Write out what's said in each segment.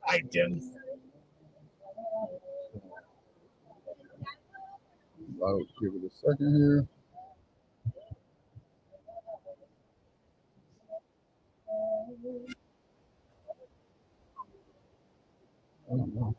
I didn't. I'll give it a second here. I don't know.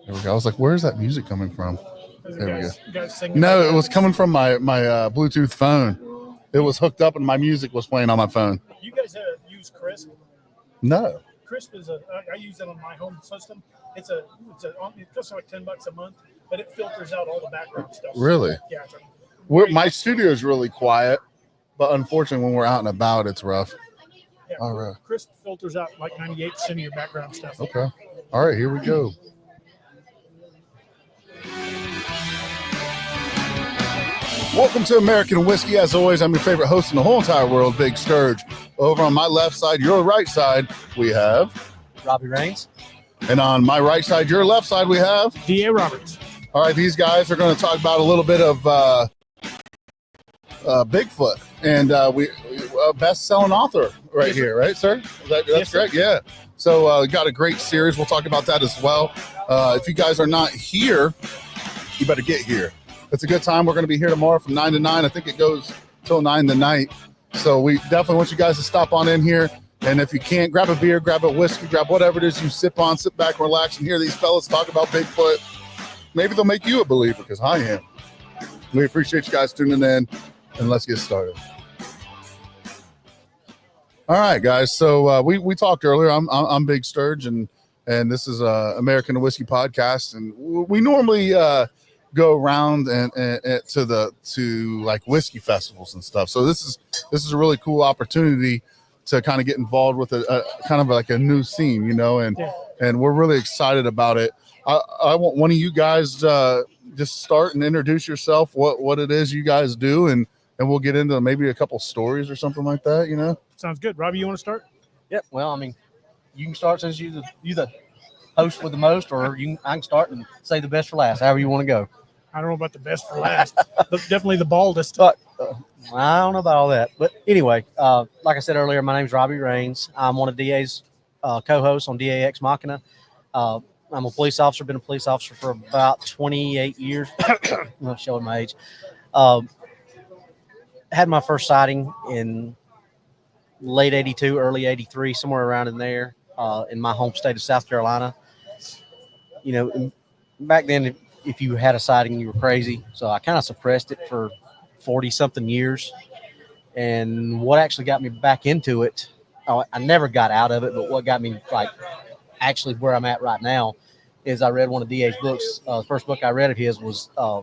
There we go. I was like, where's that music coming from? There we go. No, it was coming from my Bluetooth phone. It was hooked up and my music was playing on my phone. You guys use Crisp? No. Crisp is I use it on my home system. It costs like $10 a month, but it filters out all the background stuff. Really? Yeah. My studio is really quiet, but unfortunately, when we're out and about, it's rough. Yeah, all right. Crisp filters out like 98% of your background stuff. Okay. All right, here we go. Welcome to American Whiskey. As always, I'm your favorite host in the whole entire world, Big Sturge. Over on my left side, your right side, we have Robbie Raines. And on my right side, your left side, we have D.A. Roberts. All right, these guys are going to talk about a little bit of Bigfoot, and we best-selling author right here, right, sir? That's yes, correct. Sir. Yeah. So got a great series. We'll talk about that as well. If you guys are not here, you better get here. It's a good time. We're going to be here tomorrow from 9 to 9. I think it goes till 9 tonight. So we definitely want you guys to stop on in here. And if you can't, grab a beer, grab a whiskey, grab whatever it is you sip on, sit back, relax, and hear these fellas talk about Bigfoot. Maybe they'll make you a believer, because I am. We appreciate you guys tuning in, and let's get started. All right, guys. So we talked earlier. I'm Big Sturge, and this is American Whiskey Podcast, and we normally go around and to like whiskey festivals and stuff. So this is a really cool opportunity to kind of get involved with a kind of like a new scene, and we're really excited about it. I want one of you guys just start and introduce yourself, what it is you guys do, and we'll get into maybe a couple stories or something like that, Sounds good. Robbie, you want to start? Yep. Well, I mean, you can start since you the host with the most, or I can start and say the best for last, however you want to go. I don't know about the best for last. Definitely the baldest. But I don't know about all that. But anyway, like I said earlier, my name's Robbie Raines. I'm one of DA's co-hosts on DAX Machina. I'm a police officer, been a police officer for about 28 years. I'm not showing my age. Had my first sighting in late 82, early 83, somewhere around in there, in my home state of South Carolina. Back then, if you had a sighting, you were crazy. So I kind of suppressed it for 40-something years. And what actually got me back into it, I never got out of it, but what got me actually where I'm at right now is I read one of DA's books. The first book I read of his was the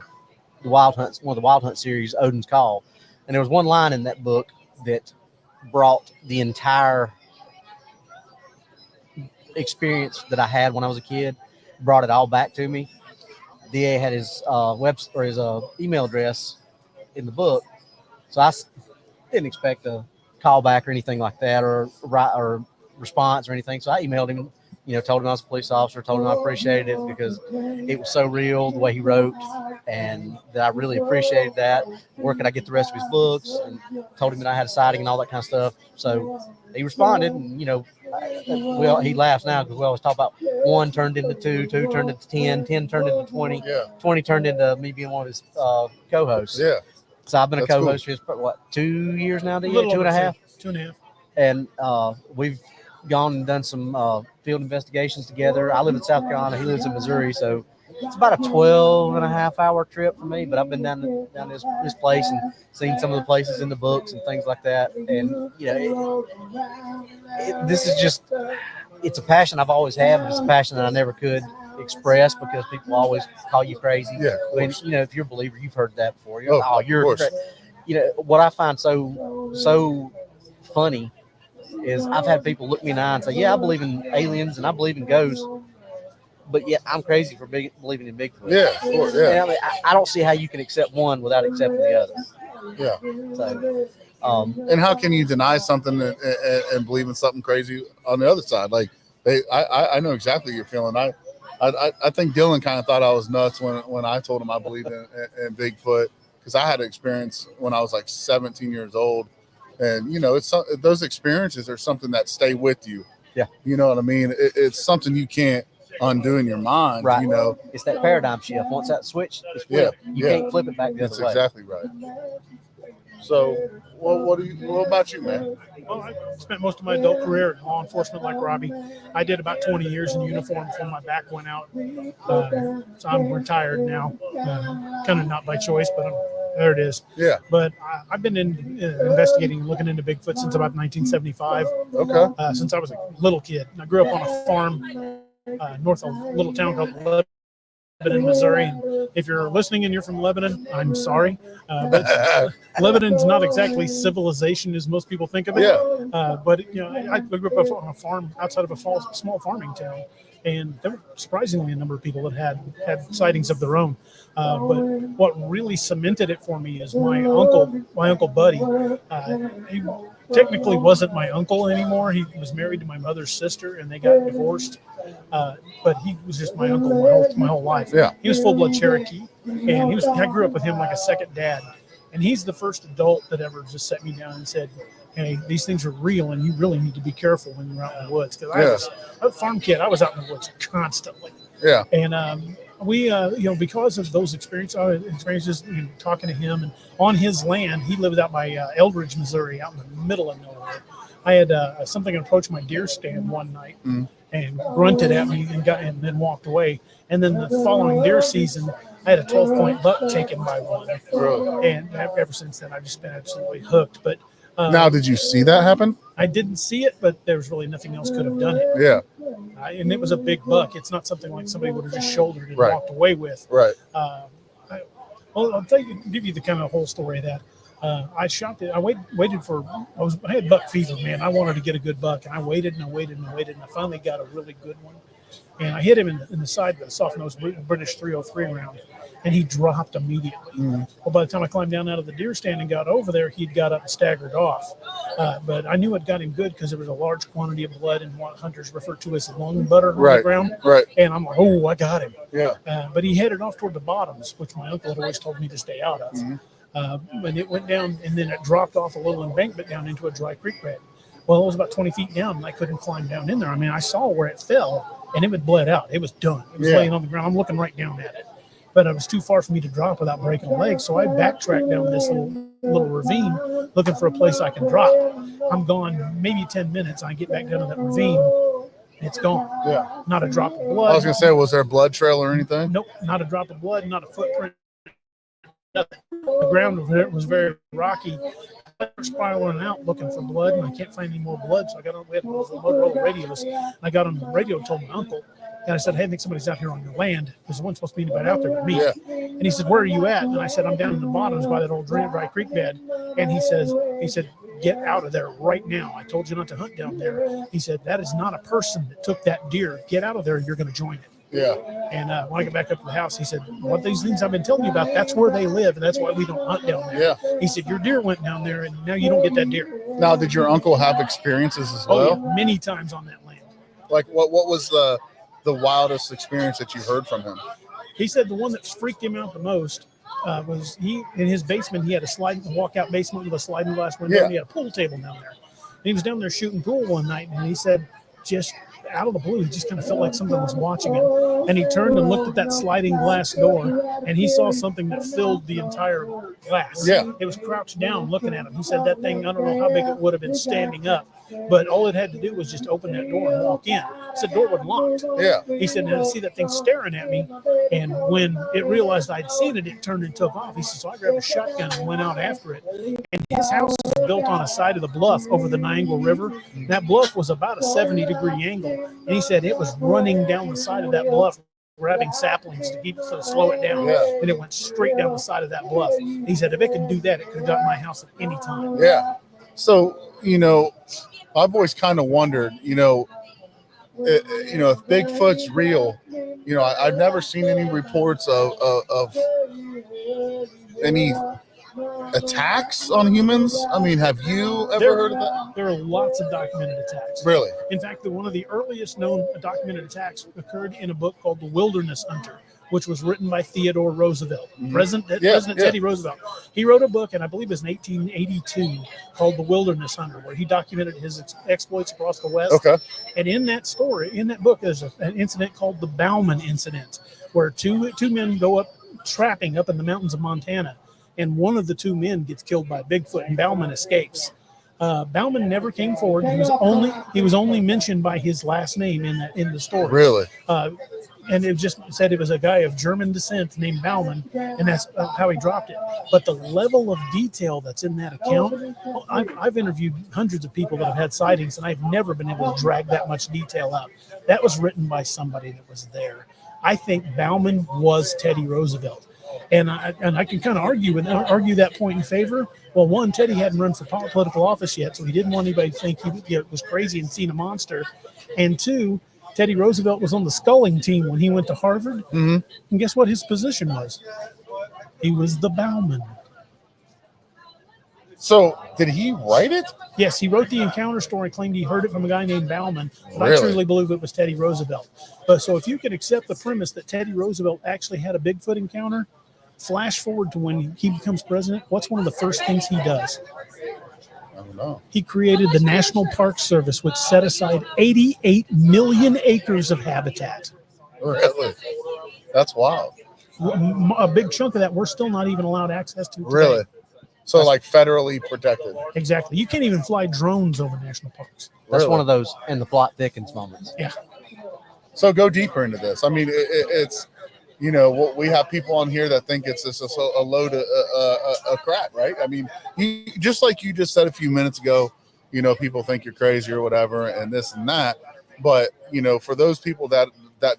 Wild Hunt, one of the Wild Hunt series, Odin's Call. And there was one line in that book that brought the entire experience that I had when I was a kid, brought it all back to me. DA had his his email address in the book, so I didn't expect a call back or anything like that, or response or anything. So I emailed him, told him I was a police officer, told him I appreciated it because it was so real the way he wrote, and that I really appreciated that. Where could I get the rest of his books? And told him that I had a sighting and all that kind of stuff. So he responded, and he laughs now because we always talk about 1 turned into 2, 2 turned into 10, 10 turned into 20, 20 turned into me being one of his co-hosts. Yeah. So I've been a co-host for 2 years now, 2.5? 2.5. And we've gone and done some field investigations together. I live in South Carolina. He lives in Missouri. So it's about a 12.5-hour trip for me, but I've been down this place and seen some of the places in the books and things like that. And, this is just, it's a passion I've always had, but it's a passion that I never could express because people always call you crazy. Yeah. When, if you're a believer, you've heard that before. You're crazy. What I find so funny is I've had people look me in the eye and say, yeah, I believe in aliens and I believe in ghosts, but yet I'm crazy for believing in Bigfoot. Yeah, of course, yeah. And I don't see how you can accept one without accepting the other. Yeah. So, and how can you deny something and believe in something crazy on the other side? Like I know exactly what you're feeling. I think Dylan kind of thought I was nuts when I told him I believed in Bigfoot, because I had an experience when I was like 17 years old, and those experiences are something that stay with you. Yeah, you know what I mean. It's something you can't undo in your mind. Right. It's that paradigm shift. Once that switch is flipped, you can't flip it back the other way. That's exactly right. So, what about you, man? Well, I spent most of my adult career in law enforcement like Robbie. I did about 20 years in uniform before my back went out. So I'm retired now. Kind of not by choice, but there it is. Yeah. But I've been investigating and looking into Bigfoot since about 1975. Okay. Since I was a little kid. I grew up on a farm north of a little town called Lebanon, Missouri. And if you're listening and you're from Lebanon, I'm sorry. But Lebanon's not exactly civilization as most people think of it. Yeah. But I grew up on a farm outside of a small farming town, and there were surprisingly a number of people that had sightings of their own. But what really cemented it for me is my uncle Buddy. He technically wasn't my uncle anymore. He was married to my mother's sister, and they got divorced. But he was just my uncle my whole life. Yeah. He was full-blood Cherokee, and I grew up with him like a second dad. And he's the first adult that ever just set me down and said, hey, these things are real, and you really need to be careful when you're out in the woods. Because I was a farm kid. I was out in the woods constantly. Yeah. And we, because of those experiences, talking to him, and on his land, he lived out by Eldridge, Missouri, out in the middle of nowhere. I had something approach my deer stand one night and grunted at me and then walked away. And then the following deer season, I had a 12-point buck taken by one. And ever since then, I've just been absolutely hooked. But now, did you see that happen? I didn't see it, but there was really nothing else could have done it. Yeah. And it was a big buck. It's not something like somebody would have just shouldered and Right. walked away with. Right. I'll give you the kind of whole story of that. I shot it. I waited for. I had buck fever, man. I wanted to get a good buck, and I waited and I waited and I waited, and I finally got a really good one. And I hit him in the side with a soft-nosed British .303 round, and he dropped immediately. Well, by the time I climbed down out of the deer stand and got over there, he'd got up and staggered off. But I knew it got him good because there was a large quantity of blood and what hunters refer to as lung butter on the ground. Right. And I'm like, oh, I got him. Yeah. But he headed off toward the bottoms, which my uncle had always told me to stay out of. And it went down, and then it dropped off a little embankment down into a dry creek bed. Well, it was about 20 feet down, and I couldn't climb down in there. I mean, I saw where it fell, and it had bled out. It was done. It was laying on the ground. I'm looking right down at it. But it was too far for me to drop without breaking a leg, so I backtracked down this little ravine looking for a place I can drop. I'm gone maybe 10 minutes. I get back down to that ravine. It's gone. Yeah. Not a drop of blood. I was going to say, was there a blood trail or anything? Nope, not a drop of blood, not a footprint. Nothing. The ground was very rocky. I was spiraling out looking for blood, and I can't find any more blood. So we had those Motorola radios. I got on the radio and told my uncle, and I said, hey, I think somebody's out here on your land, because there wasn't supposed to be anybody out there but me. Yeah. And he said, where are you at? And I said, I'm down in the bottoms by that old dry creek bed. And he said, get out of there right now. I told you not to hunt down there. He said, that is not a person that took that deer. Get out of there. You're going to join it. Yeah. And when I got back up to the house, he said, what these things I've been telling you about, that's where they live, and that's why we don't hunt down there. Yeah. He said, your deer went down there, and now you don't get that deer. Now, did your uncle have experiences as well? Oh, yeah, many times on that land. Like, what was the wildest experience that you heard from him? He said the one that freaked him out the most was in his basement. He had a walkout basement with a sliding glass window, and he had a pool table down there. And he was down there shooting pool one night, and he said, just out of the blue, he just kind of felt like something was watching him. And he turned and looked at that sliding glass door, and he saw something that filled the entire glass. Yeah. It was crouched down looking at him. He said that thing, I don't know how big it would have been standing up, but all it had to do was just open that door and walk in. He said the door wasn't locked. Yeah. He said, and I see that thing staring at me, and when it realized I'd seen it, it turned and took off. He said, so I grabbed a shotgun and went out after it. And his house was built on a side of the bluff over the Niagara River. That bluff was about a 70-degree angle, and he said it was running down the side of that bluff, grabbing saplings to slow it down. Yeah. And it went straight down the side of that bluff. He said, if it could do that, it could have gotten my house at any time. Yeah. So, I've always kind of wondered, if Bigfoot's real, I've never seen any reports of any attacks on humans? I mean, have you ever heard of that? There are lots of documented attacks. Really? In fact, one of the earliest known documented attacks occurred in a book called The Wilderness Hunter, which was written by Theodore Roosevelt, President Teddy Roosevelt. He wrote a book, and I believe it was in 1882, called The Wilderness Hunter, where he documented his exploits across the West. Okay. And in that book, there's an incident called the Bauman incident, where two men go up trapping up in the mountains of Montana, and one of the two men gets killed by Bigfoot, and Bauman escapes. Bauman never came forward. He was only mentioned by his last name in the story. Really? And it just said it was a guy of German descent named Bauman, and that's how he dropped it. But the level of detail that's in that account, I've interviewed hundreds of people that have had sightings, and I've never been able to drag that much detail out. That was written by somebody that was there. I think Bauman was Teddy Roosevelt. And I can kind of argue that point in favor. Well, one, Teddy hadn't run for political office yet, so he didn't want anybody to think he was crazy and seen a monster. And two, Teddy Roosevelt was on the sculling team when he went to Harvard. Mm-hmm. And guess what his position was? He was the Bauman. So did he write it? Yes, he wrote the encounter story, claimed he heard it from a guy named Bauman, but Really? I truly believe it was Teddy Roosevelt. But so if you could accept the premise that Teddy Roosevelt actually had a Bigfoot encounter, flash forward to when he becomes president, what's one of the first things he does? I don't know. He created the National Park Service, which set aside 88 million acres of habitat. Really? That's wild. A big chunk of that we're still not even allowed access to today. Really? So like federally protected. Exactly. You can't even fly drones over national parks. That's Really? one of those and the plot thickens moments. Yeah. So go deeper into this. I mean, it's, you know, we have people on here that think it's just a load of crap, right? I mean, just like you just said a few minutes ago, you know, people think you're crazy or whatever and this and that. But, you know, for those people that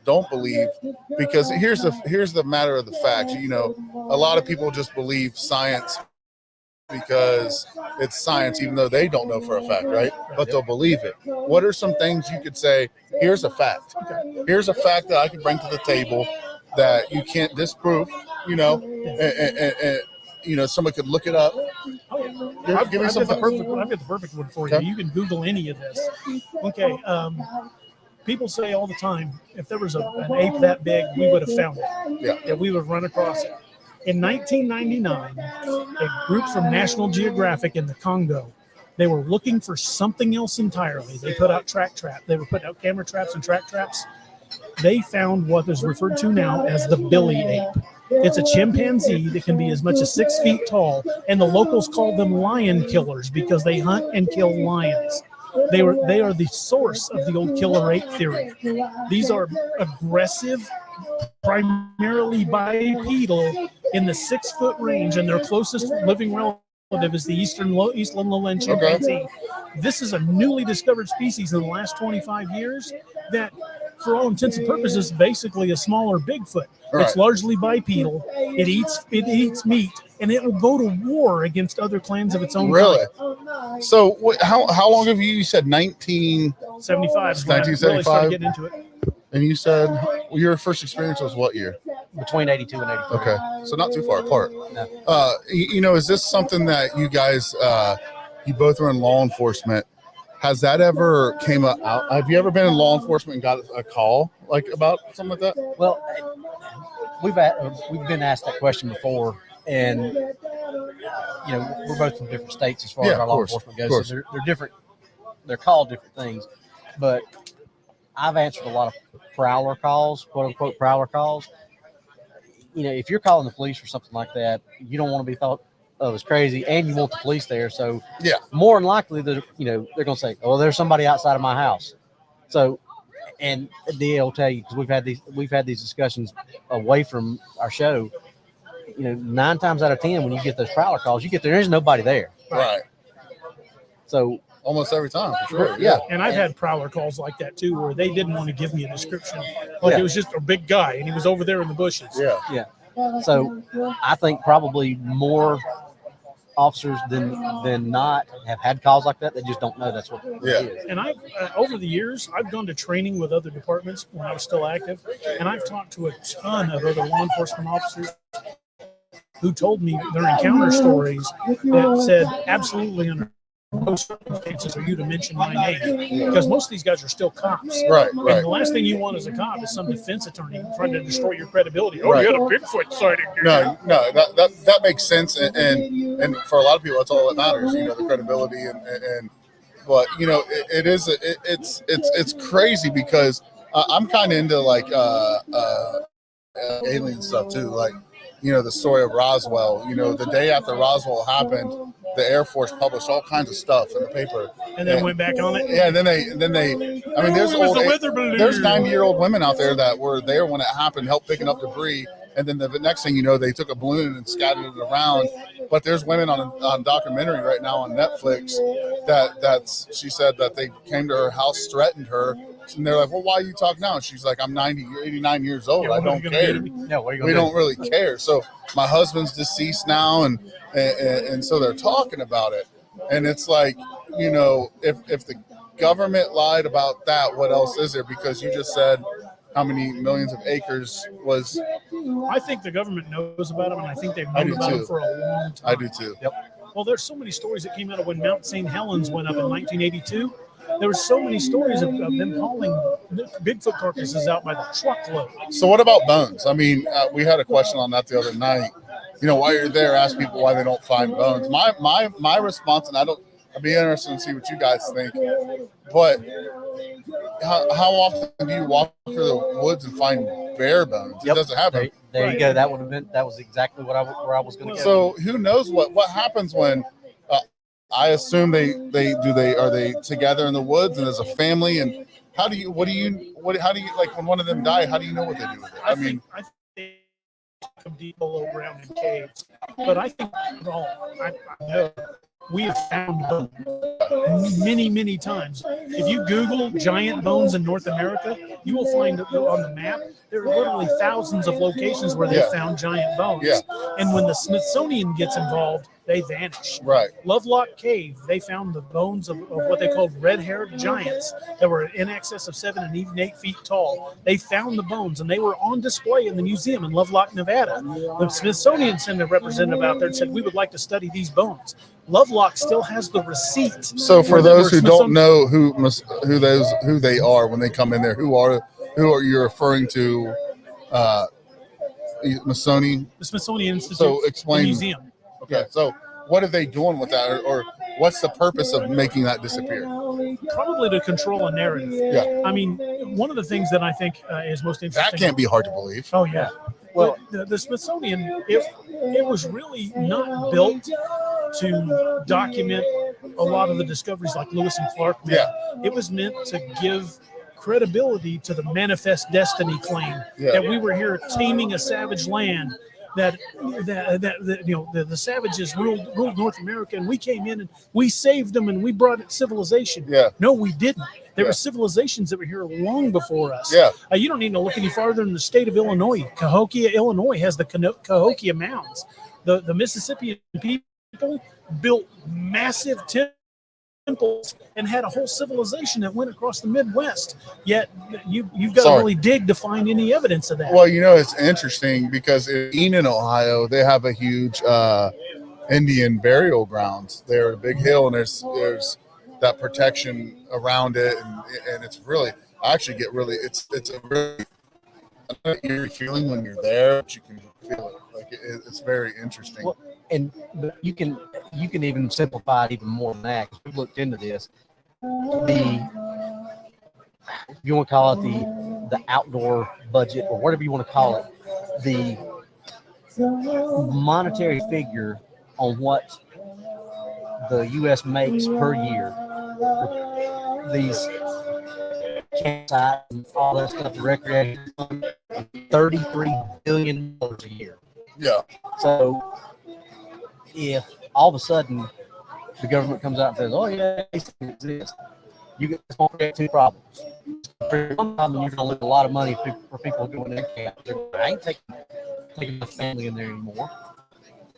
don't believe, because here's the matter of the fact, you know, a lot of people just believe science because it's science, even though they don't know for a fact, right? But they'll believe it. What are some things you could say, here's a fact. Here's a fact that I could bring to the table that you can't disprove, you know, and you know, somebody could look it up. I've got the perfect one for you. Okay. You can Google any of this. Okay. People say all the time, if there was an ape that big, we would have found it. Yeah. That we would have run across it. In 1999, a group from National Geographic in the Congo, they were looking for something else entirely. They put out They were putting out camera traps and track traps. They found what is referred to now as the billy ape. It's a chimpanzee that can be as much as 6 feet tall, and the locals call them lion killers because they hunt and kill lions. They are the source of the old killer ape theory. These are aggressive, primarily bipedal, in the 6 foot range, and their closest living relative is the eastern lowland chimpanzee. Okay. This is a newly discovered species in the last 25 years that, for all intents and purposes, basically a smaller Bigfoot. Right. It's largely bipedal. It eats meat, and it will go to war against other clans of its own Really? kind. So how long have you said 1975? 1975. Really started getting into it. And you said your first experience was what year? Between 82 and 83. Okay, so not too far apart. No. You know, is this something that you guys, you both are in law enforcement? Has that ever came out? Have you ever been in law enforcement and got a call like about something like that? Well, we've been asked that question before, and you know, we're both from different states as far as our law enforcement goes. So they're different. They're called different things, but I've answered a lot of prowler calls, quote unquote prowler calls. You know, if you're calling the police for something like that, you don't want to be thought of as crazy, and you want the police there. So yeah, more than likely, they're going to say, "Oh, there's somebody outside of my house." So, and the DA will tell you, because we've had these discussions away from our show. You know, 9 times out of 10, when you get those prowler calls, you get there's nobody there. Right. So almost every time, for sure. Yeah. And I've had prowler calls like that too, where they didn't want to give me a description. Like it was just a big guy and he was over there in the bushes. Yeah. Yeah. So I think probably more officers than not have had calls like that. They just don't know that's what it is. And I've over the years, I've gone to training with other departments when I was still active, and I've talked to a ton of other law enforcement officers. who told me their encounter stories that said absolutely under no circumstances are you to mention my name, because most of these guys are still cops. Right. And the last thing you want as a cop is some defense attorney trying to destroy your credibility. Oh, Right. you had a Bigfoot sighting. No, that makes sense, and for a lot of people, that's all that matters. You know, the credibility and but you know, it's crazy because I'm kind of into like alien stuff too, like. You know, the story of Roswell, you know, the day after Roswell happened, the Air Force published all kinds of stuff in the paper. And then went back on it? Yeah, and then they I mean, there's 90-year-old women out there that were there when it happened, helped picking up debris. And then the next thing you know, they took a balloon and scattered it around. But there's women on documentary right now on Netflix she said that they came to her house, threatened her. And they're like, well, why are you talking now? And she's like, I'm 89 years old. I don't care. We don't really care. So my husband's deceased now, and so they're talking about it. And it's like, you know, if the government lied about that, what else is there? Because you just said how many millions of acres was. I think the government knows about them, and I think they've known about them for a long time. I do too. Yep. Well, there's so many stories that came out of when Mount St. Helens went up in 1982. There were so many stories of them hauling Bigfoot carcasses out by the truckload. So what about bones? I mean, we had a question on that the other night. You know, while you're there, ask people why they don't find bones. My response, and I'd be interested to see what you guys think. But how often do you walk through the woods and find bear bones? It doesn't happen. There you go. That was exactly where I was going to go. So who knows what happens when? I assume are they together in the woods and as a family? And how do you like when one of them die? How do you know what they do with it? I think they come deep below ground in caves, but I think I know we have found bones many times. If you Google giant bones in North America, you will find on the map there are literally thousands of locations where they found giant bones. Yeah. And when the Smithsonian gets involved, they vanish. Right. Lovelock Cave, they found the bones of what they called red-haired giants that were in excess of 7 and even 8 feet tall. They found the bones, and they were on display in the museum in Lovelock, Nevada. The Smithsonian sent a representative out there and said, we would like to study these bones. Lovelock still has the receipt. So for those who don't know who they are when they come in there, who are you referring to? Smithsonian? The Smithsonian Institute. So explain. The museum. Okay, so what are they doing with that, or what's the purpose of making that disappear? Probably to control a narrative. Yeah. I mean, one of the things that I think is most interesting. That can't be hard to believe. Oh yeah. Well, the Smithsonian, it was really not built to document a lot of the discoveries like Lewis and Clark made. Yeah. It was meant to give credibility to the manifest destiny claim that we were here taming a savage land, that you know the savages ruled North America, and we came in and we saved them and we brought it civilization. Yeah. No, we didn't. There were civilizations that were here long before us. Yeah. You don't need to look any farther than the state of Illinois. Cahokia, Illinois has the Cahokia Mounds. The Mississippian people built massive temples and had a whole civilization that went across the Midwest. Yet you've got to really dig to find any evidence of that. Well, you know, it's interesting because in Enid, Ohio, they have a huge Indian burial grounds. They're a big hill, and there's that protection around it, and it's really, I actually get really, it's a really eerie feeling when you're there, but you can feel it. Like it's very interesting. Well, and you can even simplify it even more than that, because we've looked into this. If you want to call it the outdoor budget, or whatever you want to call it, the monetary figure on what the U.S. makes per year for these campsites and all that stuff, the recreation, $33 billion a year. Yeah. So if all of a sudden the government comes out and says, "Oh yeah, these things exist," you get to create two problems. For one problem, you're going to lose a lot of money for people going in camp. I ain't taking my family in there anymore.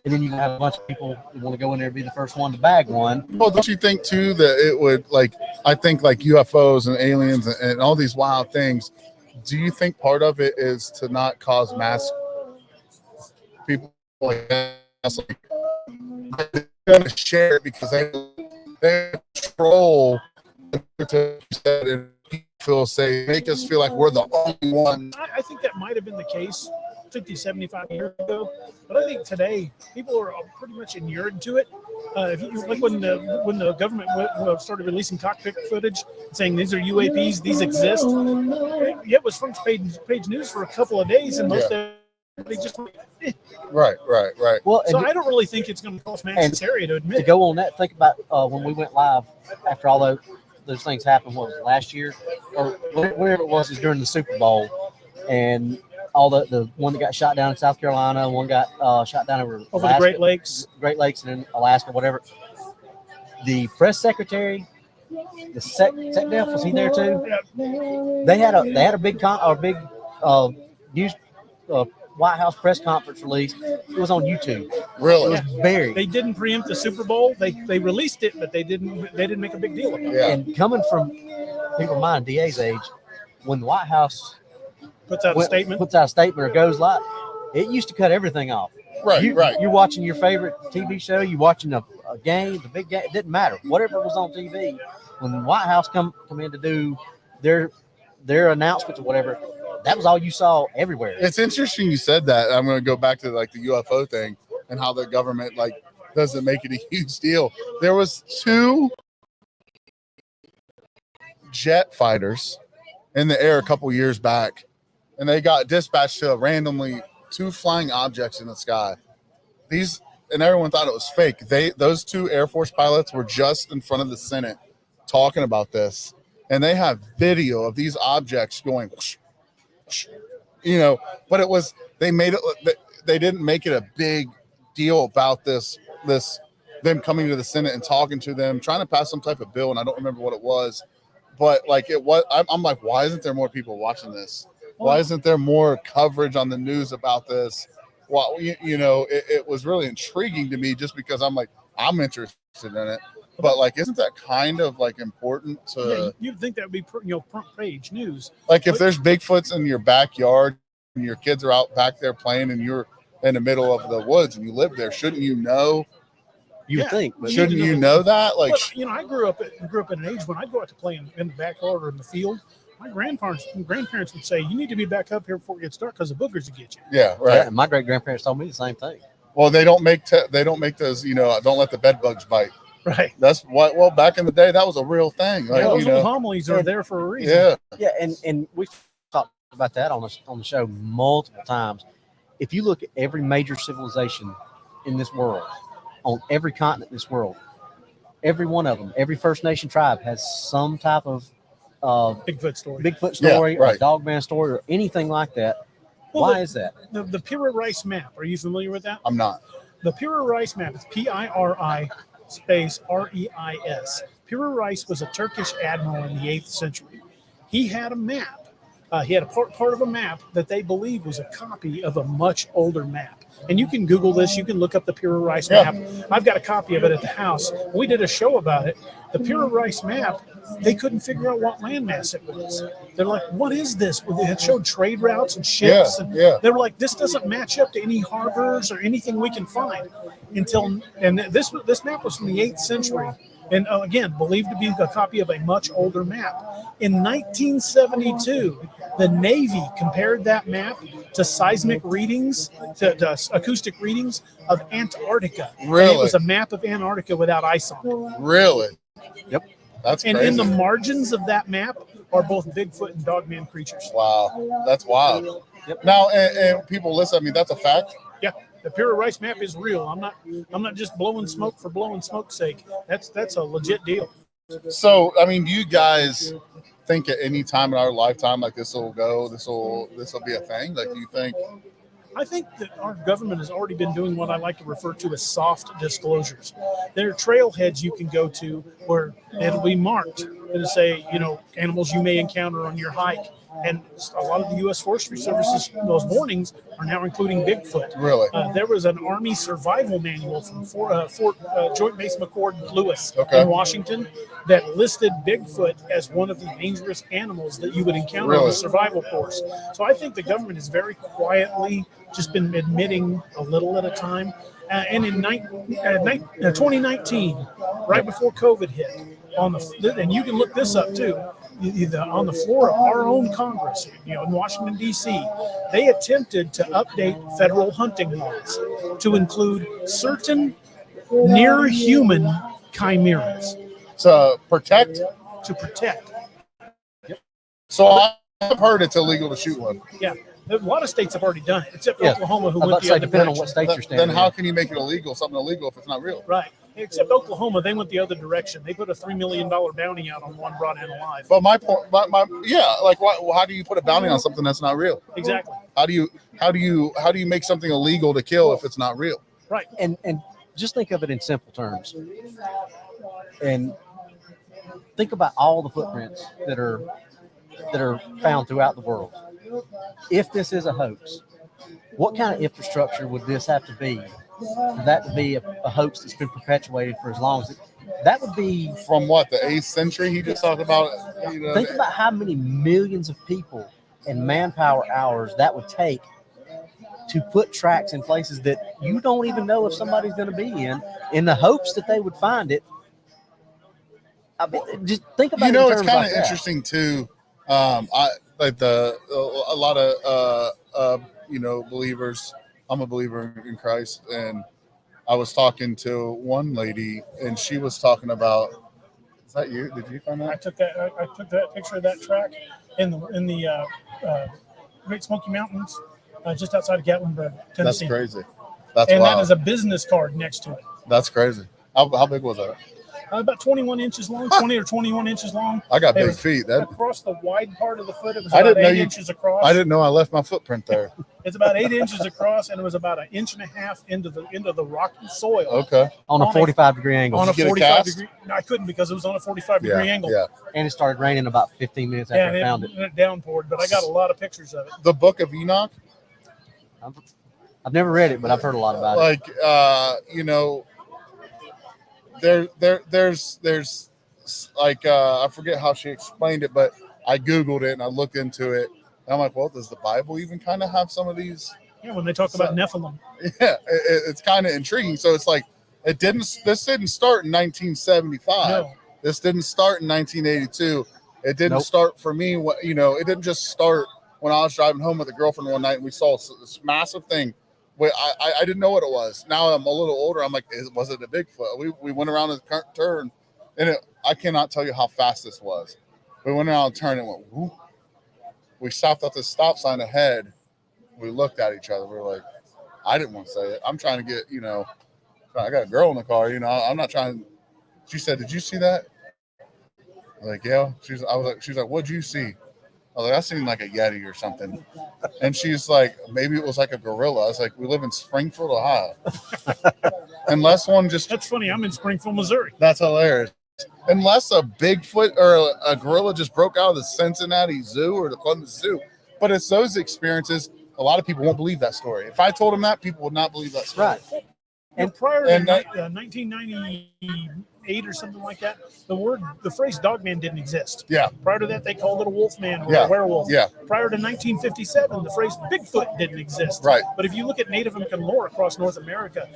And then you can have a bunch of people who want to go in there and be the first one to bag one. Well, don't you think too that it would, like, I think like UFOs and aliens and all these wild things, do you think part of it is to not cause mass people like that like, they're going to share it because they control and feel safe, make us feel like we're the only one. I think that might have been the case 50, 75 years ago, but I think today people are pretty much inured to it. If you like when the government started releasing cockpit footage, saying these are UAPs, these exist. It was front page news for a couple of days, and most of they just went, eh. Right. Well, So I don't really think it's going to cost Max area to admit. To go on that, think about when we went live after all those things happened. What was it, last year or whatever it was during the Super Bowl, and all the one that got shot down in South Carolina, one got shot down over the Great Lakes, and in Alaska, whatever. The press secretary, the SecDef, was he there too? Yeah. They had a big news White House press conference release. It was on YouTube. Really? It was buried. They didn't preempt the Super Bowl. They released it, but they didn't make a big deal about it. Yeah. And coming from people my DA's age, when the White House puts out a statement or goes live, it used to cut everything off. Right. You're watching your favorite TV show. You're watching a game, the big game. It didn't matter. Whatever was on TV, when the White House come in to do their announcements or whatever, that was all you saw everywhere. It's interesting you said that. I'm going to go back to like the UFO thing and how the government like doesn't make it a huge deal. There was 2 jet fighters in the air a couple years back, and they got dispatched to randomly 2 flying objects in the sky. And everyone thought it was fake. Those 2 Air Force pilots were just in front of the Senate talking about this, and they have video of these objects going whoosh, but it was they didn't make it a big deal about this them coming to the Senate and talking to them, trying to pass some type of bill, and I don't remember what it was, but like it was. I'm like, why isn't there more people watching this? Why isn't there more coverage on the news about this? Well, it was really intriguing to me just because I'm like, I'm interested in it. But like, isn't that kind of like important to? Yeah, you'd think that would be front page news. Like if there's Bigfoots in your backyard and your kids are out back there playing and you're in the middle of the woods and you live there, shouldn't you know? You would think, but shouldn't you know that? Like, but, I grew up at an age when I'd go out to play in the backyard or in the field. My grandparents would say, "You need to be back up here before it gets dark because the boogers will get you." Yeah, right. Yeah, my great grandparents told me the same thing. Well, they don't make those. Don't let the bed bugs bite. Right. That's what. Well, back in the day, that was a real thing. Like, those little homilies are there for a reason. Yeah, and we talked about that on the show multiple times. If you look at every major civilization in this world, on every continent in this world, every one of them, every First Nation tribe has some type of Bigfoot story, or a Dogman story, or anything like that. Well, why is that? The Piri Reis map. Are you familiar with that? I'm not. The Piri Reis map is PIRI space REIS. Piri Reis was a Turkish admiral in the 8th century. He had a map. He had a part of a map that they believe was a copy of a much older map. And you can Google this. You can look up the Piri Reis map. I've got a copy of it at the house. We did a show about it. The Piri Reis map, they couldn't figure out what landmass it was. They're like, what is this? Well, it showed trade routes and ships. They were like, this doesn't match up to any harbors or anything we can find. And this map was from the 8th century. And again, believed to be a copy of a much older map. In 1972, the Navy compared that map to seismic readings, to acoustic readings of Antarctica. Really? And it was a map of Antarctica without ice on it. Really? Yep. That's crazy. And in the margins of that map are both Bigfoot and Dogman creatures. Wow. That's wild. Yep. Now, and people listen, I mean, that's a fact. Yeah. The Piri Reis map is real. I'm not just blowing smoke for blowing smoke's sake. That's a legit deal. So, I mean, do you guys think at any time in our lifetime like this will be a thing? Like, do you think? I think that our government has already been doing what I like to refer to as soft disclosures. There are trailheads you can go to where it'll be marked. It'll say, animals you may encounter on your hike. And a lot of the U.S. Forestry Service's those warnings are now including Bigfoot. Really? There was an Army survival manual from Fort Joint Base McChord Lewis Okay. in Washington that listed Bigfoot as one of the dangerous animals that you would encounter on Really? the survival course. So I think the government has very quietly just been admitting a little at a time. And in 2019, right before COVID hit, and you can look this up too, on the floor of our own Congress, in Washington, D.C., they attempted to update federal hunting laws to include certain near-human chimeras To protect. to protect. So I've heard it's illegal to shoot one. Yeah, a lot of states have already done it, except Yeah. Oklahoma, who I'm about went to the say, other depending on direction. what state you're standing Then how in. can you make it illegal, something illegal, if it's not real? Right. Except Oklahoma, they went the other direction. They put a $3 million bounty out on one brought in alive. But my point, like, how do you put a bounty on something that's not real? Exactly. How do you make something illegal to kill if it's not real? Right. And just think of it in simple terms. And think about all the footprints that are found throughout the world. If this is a hoax, what kind of infrastructure would this have to be for that to be a hoax that's been perpetuated for as long as it? That would be. From what, the 8th century? He just talked about. Think about how many millions of people and manpower hours that would take to put tracks in places that you don't even know if somebody's going to be in the hopes that they would find it. I mean, just think about it. It's kind of interesting too. I like a lot of believers. I'm a believer in Christ, and I was talking to one lady, and she was talking about. Is that you? Did you find that? I took that picture of that track in the Great Smoky Mountains, just outside of Gatlinburg, Tennessee. That's crazy. That's and wild. that is a business card next to it. That's crazy. How big was that? About 21 inches long, 20 or 21 inches long. I got big feet. Across the wide part of the foot, it was about 8 inches across. I didn't know I left my footprint there. It's about 8 inches across, and it was about 1.5 inches into the rocky soil. Okay. On a 45-degree angle. On a Did you get a 45 cast? degree. No, I couldn't because it was on a 45-degree angle. Yeah. And it started raining about 15 minutes after I found it. It downpoured, but I got a lot of pictures of it. The Book of Enoch. I've never read it, but I've heard a lot about it. There's like I forget how she explained it, but I Googled it and I looked into it. And I'm like, well, does the Bible even kind of have some of these? Yeah, when they talk about Nephilim. Yeah, it's kind of intriguing. So it's like this didn't start in 1975. No. This didn't start in 1982. It didn't Nope. start for me. It didn't just start when I was driving home with a girlfriend one night and we saw this massive thing. I didn't know what it was. Now I'm a little older. I'm like, was it a Bigfoot? We went around the turn, and I cannot tell you how fast this was. We went around the turn and went, whoop. We stopped at the stop sign ahead. We looked at each other. We were like, I didn't want to say it. I'm trying to get, I got a girl in the car. I'm not trying. She said, "Did you see that?" I'm like, yeah. She's like, "What'd you see?" I was like, I seen like a Yeti or something. And she's like, maybe it was like a gorilla. I was like, we live in Springfield, Ohio. Unless one just... That's funny. I'm in Springfield, Missouri. That's hilarious. Unless a Bigfoot or a gorilla just broke out of the Cincinnati Zoo or the Columbus Zoo. But it's those experiences. A lot of people won't believe that story. If I told them that, people would not believe that story. Right. And prior to 1998 or something like that, the phrase dogman didn't exist. Yeah. Prior to that, they called it a wolfman or Yeah. a werewolf. Yeah. Prior to 1957, the phrase Bigfoot didn't exist. Right. But if you look at Native American lore across North America,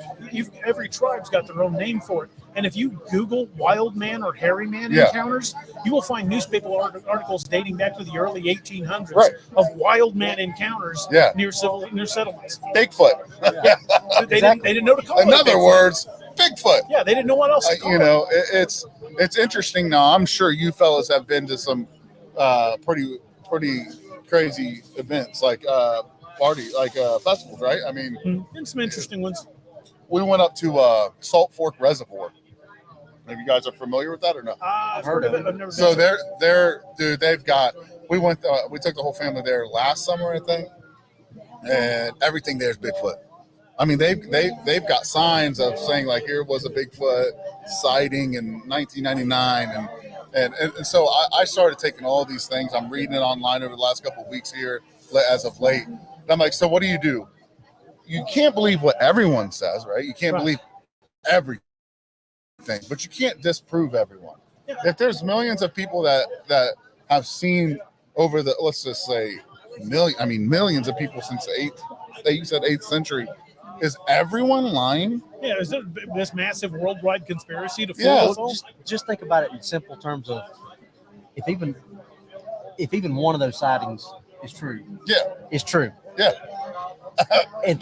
every tribe's got their own name for it. And if you Google wild man or hairy man encounters, you will find newspaper articles dating back to the early 1800s of wild man encounters near settlements. Bigfoot. They didn't know to call it. In other words, Bigfoot. Yeah, they didn't know what else to call it. It's interesting now. I'm sure you fellas have been to some pretty crazy events like festivals, right? I mean, and some interesting ones. We went up to Salt Fork Reservoir. Maybe you guys are familiar with that or not? I've heard of it. I've never So been. they've got. We took the whole family there last summer, I think, and everything there is Bigfoot. I mean, they've got signs of saying like here was a Bigfoot sighting in 1999, and And so I started taking all these things. I'm reading it online over the last couple of weeks here as of late. And I'm like, so what do? You can't believe what everyone says, right? You can't believe everything, but you can't disprove everyone. Yeah. If there's millions of people that have seen over the, let's just say millions of people since the 8th century, is everyone lying? Yeah, is there this massive worldwide conspiracy to fool us all? Just think about it in simple terms of if even one of those sightings is true. Yeah. It's true. Yeah.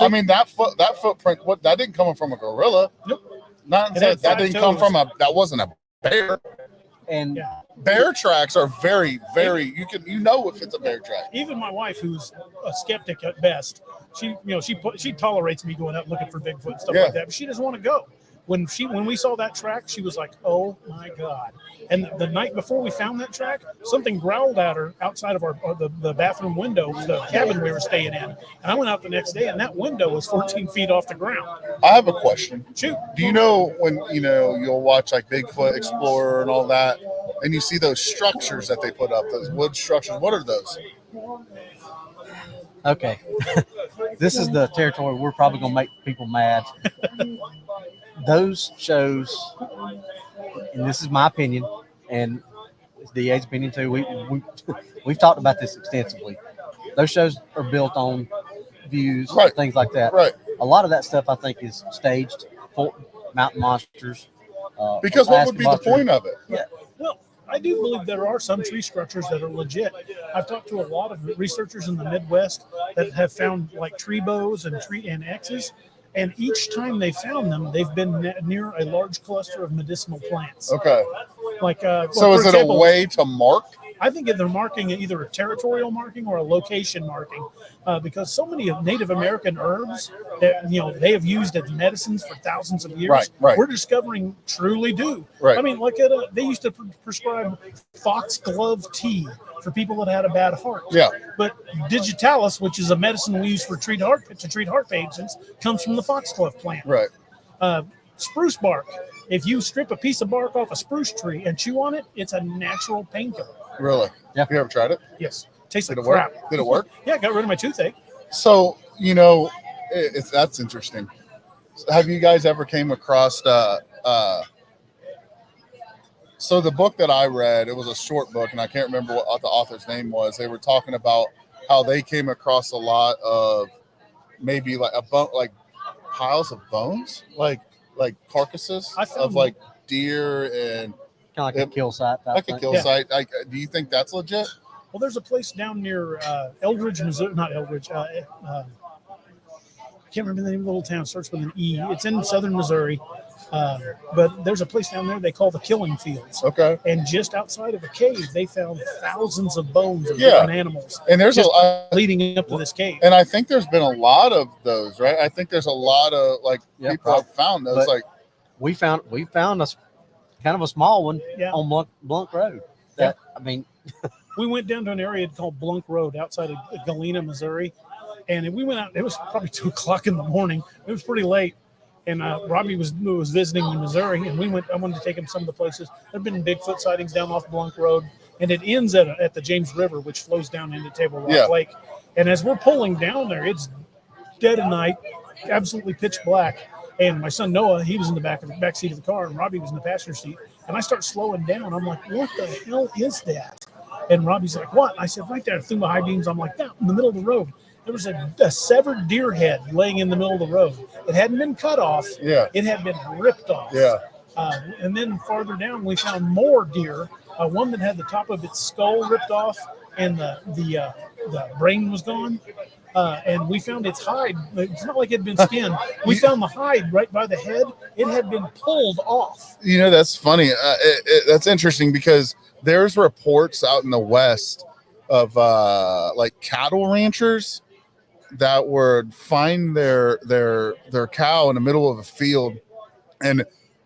I mean that footprint. That didn't come from a gorilla. Nope. That didn't come from that wasn't a bear. And bear tracks are very, very. You know if it's a bear track. Even my wife, who's a skeptic at best, she tolerates me going out looking for Bigfoot and stuff like that, but she doesn't want to go. When we saw that track, she was like, "Oh my God!" And the night before we found that track, something growled at her outside of the bathroom window, the cabin we were staying in. And I went out the next day, and that window was 14 feet off the ground. I have a question. Shoot. Do you know when you'll watch like Bigfoot Explorer and all that, and you see those structures that they put up, those wood structures? What are those? Okay, this is the territory we're probably gonna make people mad. Those shows, and this is my opinion, and it's DA's opinion too. We've talked about this extensively. Those shows are built on views, things like that. Right. A lot of that stuff I think is staged for mountain monsters. Because what would be the point of it? Yeah. Well, I do believe there are some tree structures that are legit. I've talked to a lot of researchers in the Midwest that have found like tree bows and X's. And each time they found them, they've been near a large cluster of medicinal plants. Okay. Like, so is it a way to mark? I think they're marking either a territorial marking or a location marking, because so many of Native American herbs that they have used as medicines for thousands of years. Right. We're discovering truly do. Right. I mean, they used to prescribe foxglove tea for people that had a bad heart. Yeah. But digitalis, which is a medicine we use to treat heart patients, comes from the foxglove plant. Right. Spruce bark. If you strip a piece of bark off a spruce tree and chew on it, it's a natural painkiller. Really? Yeah. You ever tried it? Yes. Tastes like crap. crap. Did it work? Yeah, got rid of my toothache. So, that's interesting. Have you guys ever came across so the book that I read, it was a short book, and I can't remember what the author's name was. They were talking about how they came across a lot of maybe like piles of bones, like carcasses of like deer and kind of like a kill site. Like a kill site. Do you think that's legit? Well, there's a place down near Eldridge, Missouri. Not Eldridge. I can't remember the name of the little town. It starts with an E. It's in southern Missouri. But there's a place down there they call the Killing Fields. Okay. And just outside of a cave, they found thousands of bones of different animals. And there's leading up to this cave. And I think there's been a lot of those, right? I think there's a lot of people have found those. But we found a kind of a small one on Blunk Road. We went down to an area called Blunk Road outside of Galena, Missouri. And we went out, it was probably 2:00 in the morning. It was pretty late. And Robbie was visiting in Missouri, and I wanted to take him some of the places. There have been Bigfoot sightings down off Blunk Road, and it ends at the James River, which flows down into Table Rock Lake. And as we're pulling down there, it's dead of night, absolutely pitch black. And my son Noah, he was in the back seat of the car, and Robbie was in the passenger seat. And I start slowing down. I'm like, what the hell is that? And Robbie's like, what? I said, right there, through the high beams. I'm like, down in the middle of the road. There was a severed deer head laying in the middle of the road. It hadn't been cut off. Yeah. It had been ripped off. Yeah. And then farther down, we found more deer. One that had the top of its skull ripped off, and the brain was gone. And we found its hide. It's not like it had been skinned. We found the hide right by the head. It had been pulled off. That's funny. That's interesting because there's reports out in the West of cattle ranchers that would find their cow in the middle of a field, and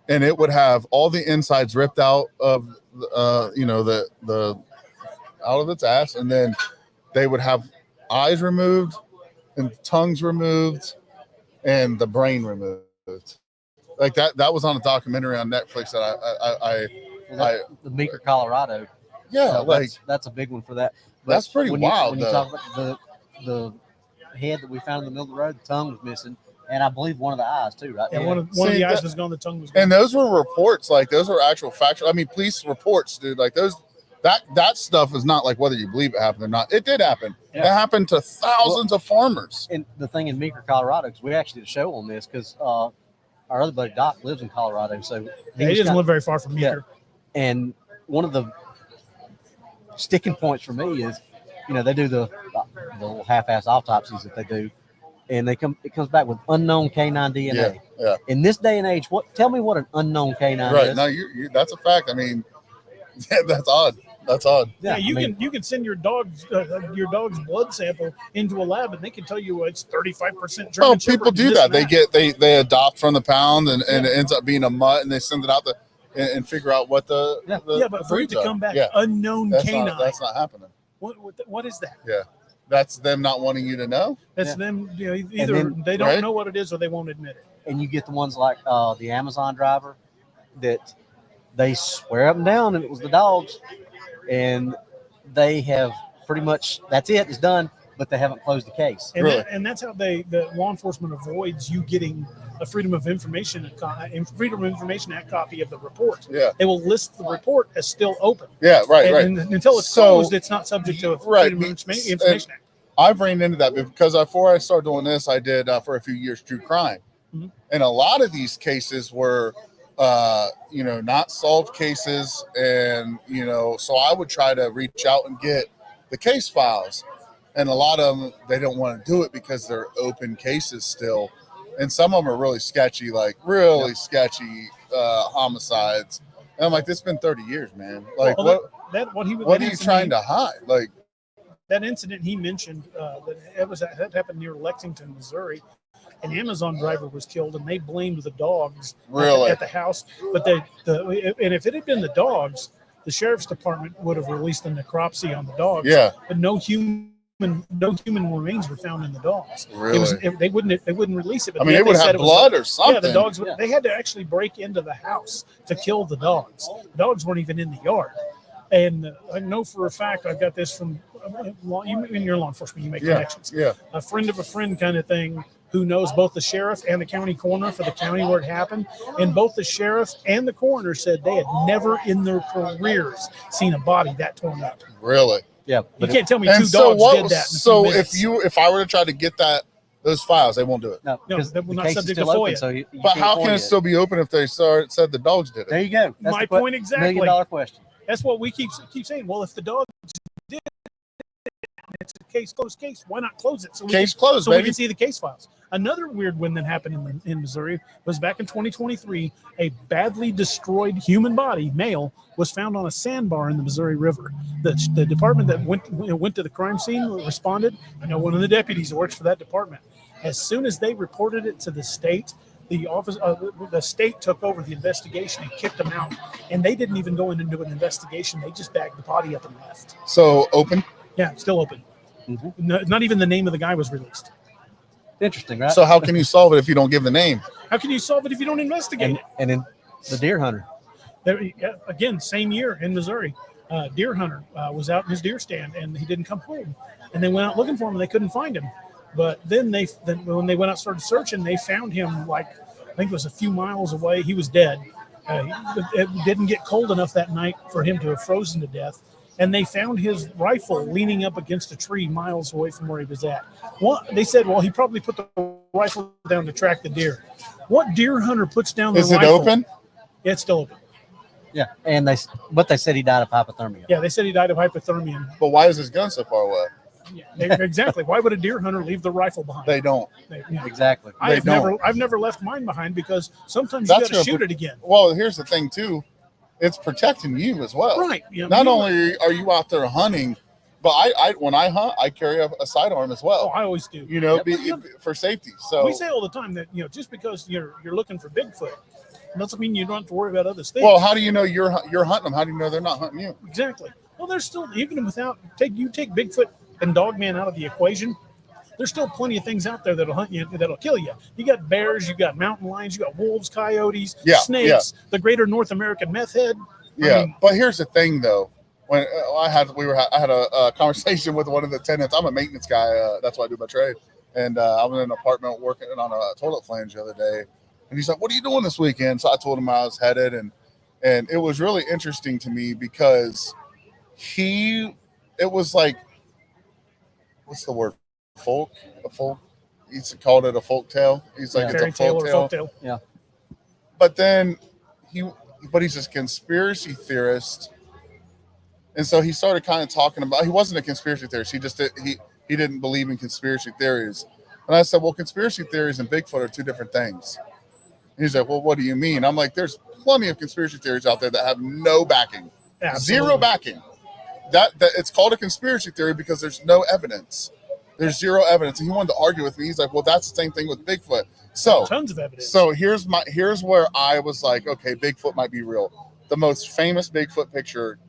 it would have all the insides ripped out of the out of its ass, and then they would have eyes removed and tongues removed and the brain removed. Like that was on a documentary on Netflix that The Meeker, Colorado. Yeah, that's a big one for that. But that's pretty wild. When you talk about the head that we found in the middle of the road, the tongue was missing, and I believe one of the eyes too, right? Yeah, one of the eyes was gone, the tongue was gone. And those were reports, like those were actual factual. I mean, police reports, dude. Like those, that stuff is not like whether you believe it happened or not. It did happen. Yeah. It happened to thousands of farmers. And the thing in Meeker, Colorado, because we actually did a show on this, because our other buddy Doc lives in Colorado, so he doesn't live very far from Meeker. Yeah. And one of the sticking points for me is, they do the little half-ass autopsies that they do, and it comes back with unknown canine DNA. Yeah. In this day and age, tell me what an unknown canine is. Right. No, that's a fact. I mean, that's odd. That's odd. Yeah, you can send your dog's blood sample into a lab, and they can tell you it's 35% German Well, Shepherd. people do that. They adopt from the pound, and it ends up being a mutt, and they send it out and figure out what the but for it to come back unknown canine, that's not happening. What is that? Yeah, that's them not wanting you to know. That's them. Either they don't know what it is, or they won't admit it. And you get the ones like the Amazon driver that they swear up and down, and it was the dogs, and they have pretty much that's it. It's done, but they haven't closed the case. And that's how the law enforcement avoids you getting a Freedom of Information Act copy of the report. Yeah, they will list the report as still open. Yeah, right. And until it's closed, it's not subject to a Freedom of Information Act. I've ran into that because before I started doing this, I did for a few years true crime, and a lot of these cases were, not solved cases, and so I would try to reach out and get the case files, and a lot of them they don't want to do it because they're open cases still. And some of them are really sketchy, like sketchy homicides. And I'm like, this has been 30 years, man. Like, what are you trying to hide? Like that incident he mentioned, that happened near Lexington, Missouri. An Amazon driver was killed, and they blamed the dogs at the house. But and if it had been the dogs, the sheriff's department would have released a necropsy on the dogs. Yeah, but no human remains were found in the dogs. Really? They wouldn't release it. But they would have blood or something. Yeah, the dogs. They had to actually break into the house to kill the dogs. The dogs weren't even in the yard. And I know for a fact, I've got this from in your law enforcement. You make connections. Yeah, a friend of a friend kind of thing, who knows both the sheriff and the county coroner for the county where it happened. And both the sheriff and the coroner said they had never in their careers seen a body that torn up. Really? Yeah, you can't tell me two dogs did that. So if I were to try to get those files, they won't do it. No, they will not subject to FOIA. So you but how can it still be open if they said the dogs did it? There you go. That's my point exactly. $1 million question. That's what we keep saying. Well, if the dogs did, it's a closed case. Why not close it? So we can see the case files. Another weird one that happened in Missouri was back in 2023. A badly destroyed human body, male, was found on a sandbar in the Missouri River. The department that went to the crime scene responded. One of the deputies who works for that department. As soon as they reported it to the state, the state took over the investigation and kicked them out. And they didn't even go in and do an investigation. They just bagged the body up and left. So open? Yeah, still open. Mm-hmm. No, not even the name of the guy was released. Interesting, right? So how can you solve it if you don't give the name? How can you solve it if you don't investigate it? And then the deer hunter. Again, same year in Missouri, deer hunter was out in his deer stand, and he didn't come home. And they went out looking for him, and they couldn't find him. But then when they went out and started searching, they found him I think it was a few miles away. He was dead. It didn't get cold enough that night for him to have frozen to death. And they found his rifle leaning up against a tree miles away from where he was at. They said, well, he probably put the rifle down to track the deer. What deer hunter puts down the rifle? Is it open? Yeah, it's still open. Yeah, but they said he died of hypothermia. Yeah, they said he died of hypothermia. But why is his gun so far away? Yeah, exactly. Why would a deer hunter leave the rifle behind? They don't. Exactly. I've never left mine behind because sommes you got to shoot it again. Well, here's the thing too. It's protecting you as well. Right. Not only are you out there hunting, but I when I hunt, I carry a sidearm as well. Oh, I always do. For safety. So we say all the time that just because you're looking for Bigfoot doesn't mean you don't have to worry about other things. Well, how do you know you're hunting them? How do you know they're not hunting you? Exactly. Well, there's still even without take Bigfoot and Dogman out of the equation. There's still plenty of things out there that'll hunt you, that'll kill you. You got bears, you got mountain lions, you got wolves, coyotes, snakes, the greater North American meth head. Yeah, but here's the thing, though. When I had a conversation with one of the tenants. I'm a maintenance guy. That's what I do by trade. And I was in an apartment working on a toilet flange the other day. And he's like, "What are you doing this weekend?" So I told him I was headed, and it was really interesting to me because it was like, what's the word? Folk? A folk? He's called it a folk tale. He's like, it's a folk tale. Yeah. But then he's a conspiracy theorist. And so he started kind of talking about, he wasn't a conspiracy theorist. He didn't believe in conspiracy theories. And I said, well, conspiracy theories and Bigfoot are two different things. And he's like, well, what do you mean? I'm like, there's plenty of conspiracy theories out there that have no backing. Absolutely. Zero backing. That it's called a conspiracy theory because there's no evidence. There's zero evidence. And he wanted to argue with me. He's like, well, that's the same thing with Bigfoot. So tons of evidence. So here's where I was like, okay, Bigfoot might be real. The most famous Bigfoot picture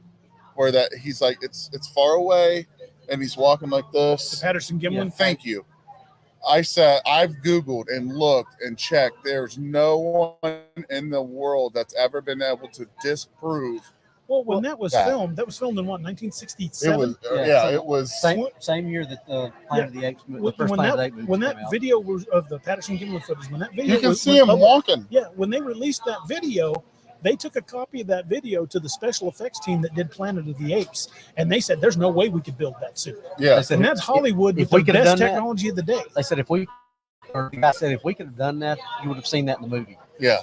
where that he's like, it's far away and he's walking like this. The Patterson-Gimlin. Yeah, thank you. I said, I've Googled and looked and checked. There's no one in the world that's ever been able to disprove. Well, when that was filmed in what, 1967? It was, it was same year that the Planet of the Apes, the first Planet of the Apes movie when that video was of the Patterson-Gimlin footage, when that video you can see him walking. Yeah, when they released that video, they took a copy of that video to the special effects team that did Planet of the Apes, and they said, "There's no way we could build that suit." Yeah, and that's Hollywood with the best technology of the day. They said if we could have done that, you would have seen that in the movie. Yeah.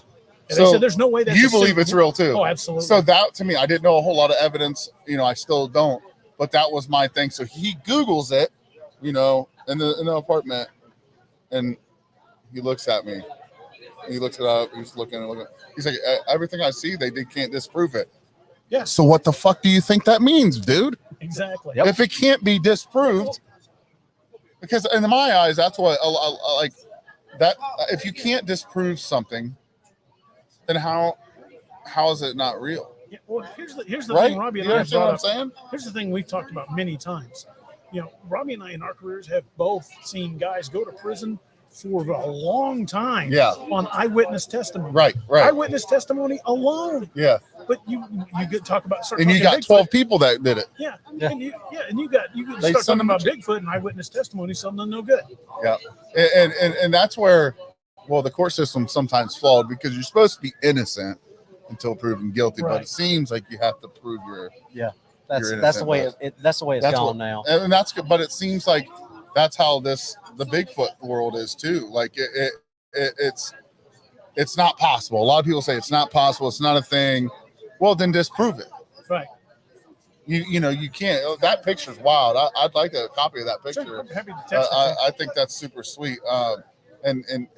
And so they said, "There's no way that you believe it's real too." Oh, absolutely. So that to me, I didn't know a whole lot of evidence. I still don't, but that was my thing. So he Googles it, in the apartment, and he looks at me. He looks it up. He's looking. He's like, everything I see, they can't disprove it. Yeah. So what the fuck do you think that means, dude? Exactly. Yep. If it can't be disproved, because in my eyes, that's what I like. That if you can't disprove something, then how is it not real? Yeah, well, here's the right? thing, Robbie and you I understand what I'm saying? Here's the thing we've talked about many times. Robbie and I in our careers have both seen guys go to prison for a long time on eyewitness testimony. Right. Eyewitness testimony alone. Yeah. But you get talk about and you got Bigfoot. 12 people that did it. Yeah. And you start talking about Bigfoot and eyewitness testimony, something no good. Yeah. And that's where the court system's sometimes flawed because you're supposed to be innocent until proven guilty, but it seems like you have to prove that's the way it's gone now. And that's good, but it seems like that's how the Bigfoot world is too. Like it's not possible. A lot of people say it's not possible. It's not a thing. Well, then disprove it. Right. You can't. That picture's wild. I'd like a copy of that picture. Sure, I'm happy to text I think that's super sweet. And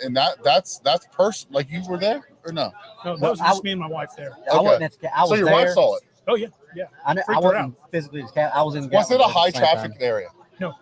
that's personal. Like you were there or no? No, that was just me and my wife there. I wasn't at the, I was so your there. wife saw it. Oh yeah. I wasn't physically. I was in. Was it a high traffic area? No,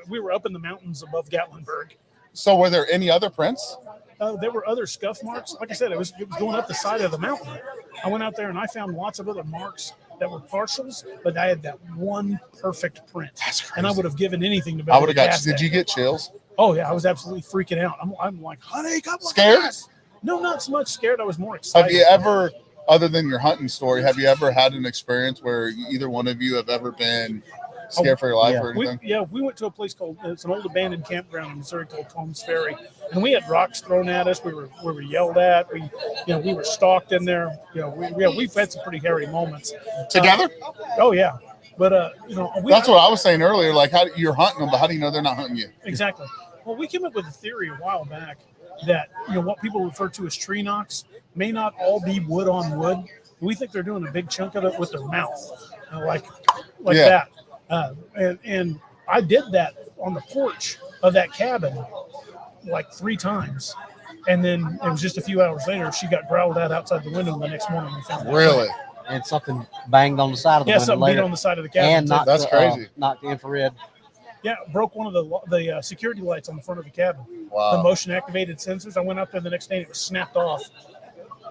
we were up in the mountains above Gatlinburg. So were there any other prints? There were other scuff marks. Like I said, it was going up the side of the mountain. I went out there and I found lots of other marks that were partials, but I had that one perfect print. That's crazy. And I would have given anything to. I would have got. Did you get chills? Oh yeah, I was absolutely freaking out. I'm like, honey, come on. Scared? No, not so much scared. I was more excited. Have you ever, other than your hunting story, have you ever had an experience where either one of you have ever been scared for your life or anything? We went to a place called, it's an old abandoned campground in Missouri called Combs Ferry, and we had rocks thrown at us. We were yelled at. We were stalked in there. We've had some pretty hairy moments together. Oh yeah, but that's what I was saying earlier. Like, how you're hunting them, but how do you know they're not hunting you? Exactly. Well, we came up with a theory a while back that what people refer to as tree knocks may not all be wood on wood. We think they're doing a big chunk of it with their mouth, like that. And I did that on the porch of that cabin like 3 times. And then it was just a few hours later, she got growled at outside the window. The next morning we found really? And something banged on the side of the window something later. beat on the side of the cabin. And knocked that's crazy. Knocked the infrared. Yeah, broke one of the security lights on the front of the cabin. Wow. The motion activated sensors. I went up there the next day and it was snapped off.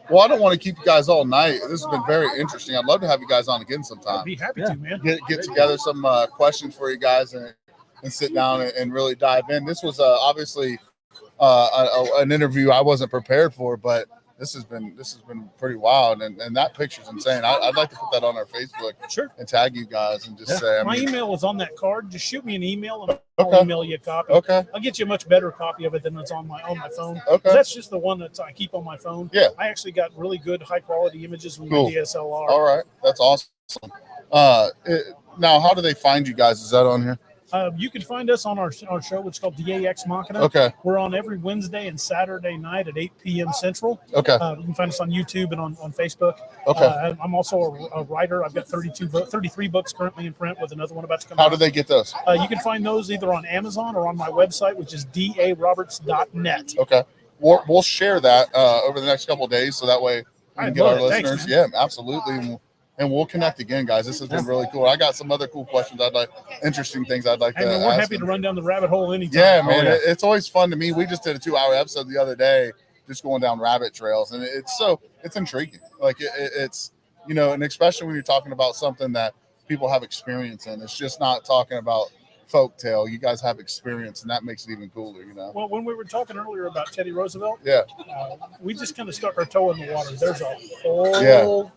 Well, I don't want to keep you guys all night. This has been very interesting. I'd love to have you guys on again sometime. I'd be happy to, man. Get together some questions for you guys and sit down and really dive in. This was obviously an interview I wasn't prepared for, but this has been pretty wild, and that picture's insane. I'd like to put that on our Facebook Sure. and tag you guys and just say, My email is on that card. Just shoot me an email and I'll Okay. email you a copy. Okay. I'll get you a much better copy of it than that's on my phone. Okay. That's just the one that I keep on my phone. Yeah. I actually got really good high quality images with Cool. my DSLR. All right, that's awesome. Now, how do they find you guys? Is that on here? You can find us on our show, which is called DAX Machina. Okay. We're on every Wednesday and Saturday night at 8 p.m. Central. Okay. You can find us on YouTube and on Facebook. Okay. I'm also a writer. I've got 33 books currently in print with another one about to come How out. do they get those? You can find those either on Amazon or on my website, which is daroberts.net. Okay. We'll share that over the next couple of days, so that way we can get our listeners. Thanks, yeah, absolutely. And we'll connect again, guys. This has been really cool. I got some other cool questions interesting things I'd like to And we're ask. happy to run down the rabbit hole anytime. Yeah, man. It's always fun to me. We just did a 2-hour episode the other day, just going down rabbit trails, and it's intriguing. Like it's and especially when you're talking about something that people have experience in. It's just not talking about folktale. You guys have experience, and that makes it even cooler. Well, when we were talking earlier about Teddy Roosevelt, Yeah. We just kind of stuck our toe in the water. There's a whole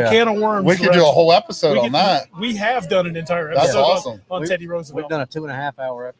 can of worms. We could do a whole episode on that. We have done an entire That's episode awesome. on Teddy Roosevelt. We've done a 2.5 hour.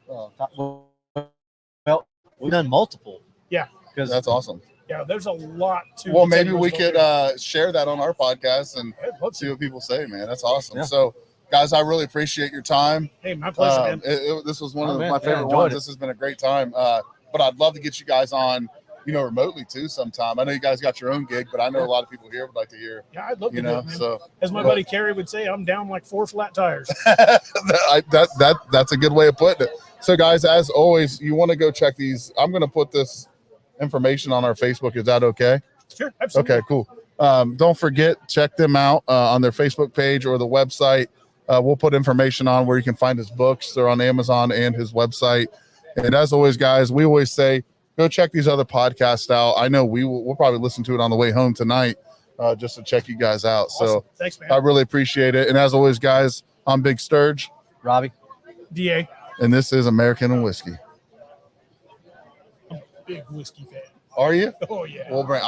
Well, we've done multiple. Yeah. Because That's awesome. Yeah, there's a lot to. Well, the Teddy maybe we Roosevelt could share that on our podcast and see what people say, man. That's awesome. Yeah. So, guys, I really appreciate your time. Hey, my pleasure, man. This was one of man. my Yeah, favorite enjoyed ones. it. This has been a great time. But I'd love to get you guys on, remotely too sometime. I know you guys got your own gig, but I know a lot of people here would like to hear, Yeah, I'd love to do it, man. so As my buddy Kerry would say, I'm down like 4 flat tires. that's a good way of putting it. So, guys, as always, you want to go check these. I'm going to put this information on our Facebook. Is that okay? Sure, absolutely. Okay, cool. Don't forget, check them out on their Facebook page or the website. We'll put information on where you can find his books. They're on Amazon and his website. And as always, guys, we always say, go check these other podcasts out. I know we'll probably listen to it on the way home tonight just to check you guys out. Awesome. So Thanks, man. I really appreciate it. And as always, guys, I'm Big Sturge, Robbie. DA, and this is American and Whiskey. I'm a big whiskey fan. Are you? Oh, yeah. We'll bring.